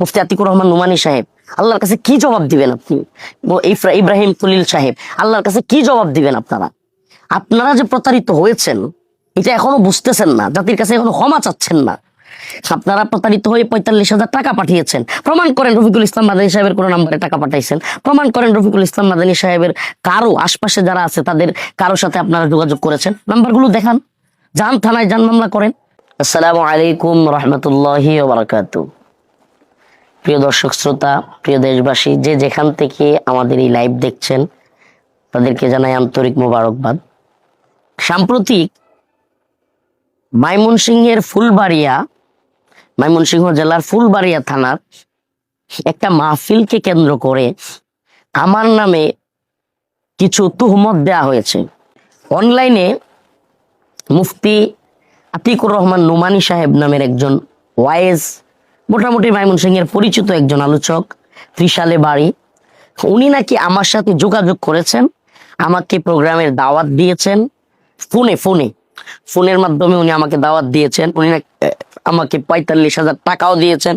মুফতি আতিকুর রহমান নোমানী সাহেব, আল্লাহর কাছে কি জবাব দিবেন আপনি? ইব্রাহিম খলিল সাহেব, আল্লাহর কাছে কি জবাব দিবেন আপনারা? আপনারা যে প্রতারিত হয়েছেন এটা এখনো বুঝতেছেন না, জাতির কাছে এখনো ক্ষমা চাচ্ছেন না। আপনারা প্রতারিত হয়ে 45,000 টাকা পাঠিয়েছেন, প্রমাণ করেন রফিকুল ইসলাম মাদানী সাহেবের কোন নাম্বারে টাকা পাঠাইছেন, প্রমাণ করেন রফিকুল ইসলাম মাদানী সাহেবের কারো আশপাশে যারা আছে তাদের কারোর সাথে আপনারা যোগাযোগ করেছেন, নাম্বারগুলো দেখান, যান থানায়, যান মামলা করেন। আসসালামু আলাইকুম রহমতুল্লাহি ওয়া বারাকাতুহু। প্রিয় দর্শক শ্রোতা, প্রিয় দেশবাসী, যে যেখান থেকে আমাদের এই লাইভ দেখছেন তাদেরকে জানাই আন্তরিক মোবারকবাদ। সাম্প্রতিক ময়মনসিংহ জেলার ফুলবাড়িয়া থানার একটা মাহফিলকে কেন্দ্র করে আমার নামে কিছু তুহমত দেয়া হয়েছে। অনলাইনে মুফতি আতিকুর রহমান নোমানী সাহেব নামের একজন ওয়াইজ, মোটামুটি ময়মনসিংহের পরিচিত একজন আলোচক, ত্রিশালে বাড়ি, উনি নাকি আমার সাথে যোগাযোগ করেছেন, আমাকে প্রোগ্রামের দাওয়াত দিয়েছেন ফোনের মাধ্যমে উনি আমাকে দাওয়াত দিয়েছেন। উনি আমাকে 45,000 টাকাও দিয়েছেন।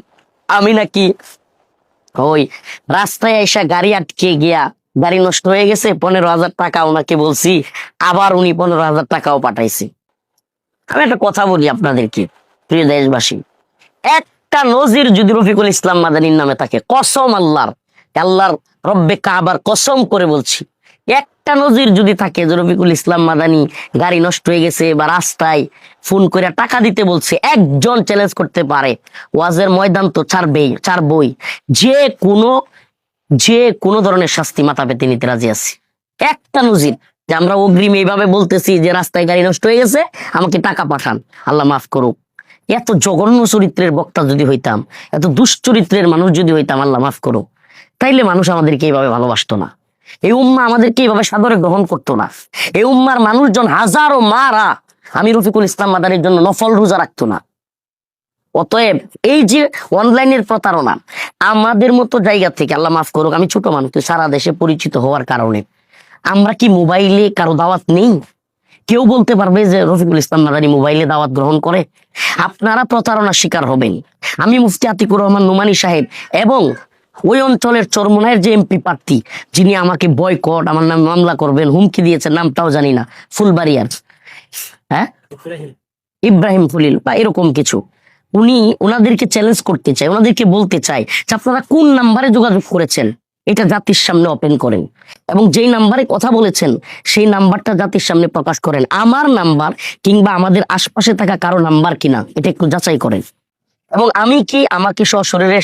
আমি নাকি ওই রাস্তায় এসে গাড়ি আটকে গিয়া গাড়ি নষ্ট হয়ে গেছে, 15,000 টাকা ওনাকে বলছি, আবার উনি 15,000 টাকাও পাঠাইছে। আমি একটা কথা বলি আপনাদেরকে, প্রিয় দেশবাসী, একটা নজির যদি রফিকুল ইসলাম মাদানীর নামে থাকে, কসম আল্লাহর রব্বে কাবার কসম করে বলছি, একটা নজির যদি থাকে যে রফিকুল ইসলাম মাদানী গাড়ি নষ্ট হয়ে গেছে বা রাস্তায় ফোন করে টাকা দিতে বলছে, একজন চ্যালেঞ্জ করতে পারে, ওয়াজের ময়দান তো ছাড়বই, যে কোনো ধরনের শাস্তি মাথা পেতে নিতে রাজি আছি। একটা নজির যে আমরা অগ্রিম এইভাবে বলতেছি যে রাস্তায় গাড়ি নষ্ট হয়ে গেছে, আমাকে টাকা পাঠান, আল্লাহ মাফ করুক। এত জঘন্য চরিত্রের বক্তা যদি হইতাম, এত দুশ্চরিত্রের মানুষ যদি হইতাম, আল্লাহ মাফ করুক, তাইলে মানুষ আমাদেরকে এইভাবে ভালোবাসতো না, এই উম্মা আমাদেরকে এইভাবে সাদরে গ্রহণ করতো না, এই উম্মার মানুষজন হাজারো মারা আমি রফিকুল ইসলাম মাদানীর জন্য নফল রোজা রাখতো না। অতএব এই যে অনলাইনের প্রতারণা, আমাদের মতো জায়গা থেকে, আল্লাহ মাফ করুক, আমি ছোট মানুষ, সারা দেশে পরিচিত হওয়ার কারণে আমরা কি মোবাইলে কারো দাওয়াত নেই? কেউ বলতে পারবে যে রফিকুল ইসলাম মাদানী মোবাইলে দাওয়াত গ্রহণ করে? আপনারা প্রতারণার শিকার হবেন। আমি মুফতি আতিকুর রহমান নোমানী সাহেব এবং ওই অঞ্চলের চরমনায়ের যে এমপি প্রার্থী, যিনি আমাকে বয়কট, আমার নামে মামলা করবেন, হুমকি দিয়েছেন, নামটাও জানি না, ফুলবাড়িয়ার ইব্রাহিম খলিল বা এরকম কিছু, ওনাদেরকে চ্যালেঞ্জ করতে চাই, ওনাদেরকে বলতে চাই যে আপনারা কোন নাম্বারে যোগাযোগ করেছেন এটা জাতির সামনে ওপেন করেন, এবং যেই নাম্বারে কথা বলেছেন সেই নাম্বারটা জাতির সামনে প্রকাশ করেন। আমার নাম্বার কিংবা আমাদের আশপাশে থাকা কারো নাম্বার কিনা এটা একটু যাচাই করেন, এবং আমি কি আমাকে সশরীরে